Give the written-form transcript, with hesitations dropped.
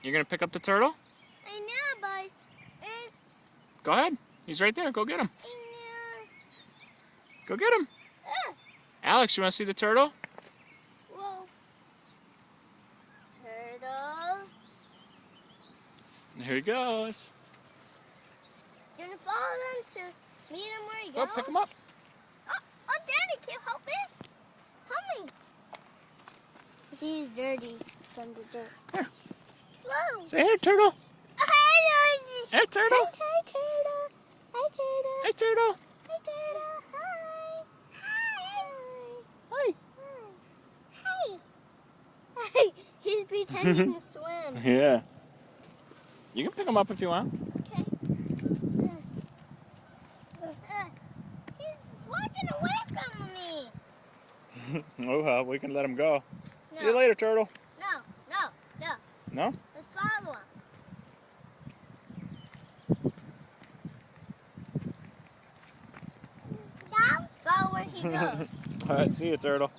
You're gonna pick up the turtle? I know, but it's... Go ahead. He's right there. Go get him. I know. Go get him. Alex, you want to see the turtle? Whoa. Turtle. Here he goes. You're gonna follow them to meet him where he Go goes? pick him up. Oh, Daddy, can you help me? Help me. He's dirty from the dirt. Here. Whoa. Say hey, turtle. Hi, Hey, turtle. Hi, turtle. Hi, turtle. Hey, turtle. Hi, turtle. Hi. Hi. Hi. Hi. He's pretending to swim. Yeah. You can pick him up if you want. Okay. He's walking away from me. Oh, well, we can let him go. No. See you later, turtle. No, no, no. No? Let's follow him. Follow where he goes. All right, see you, turtle.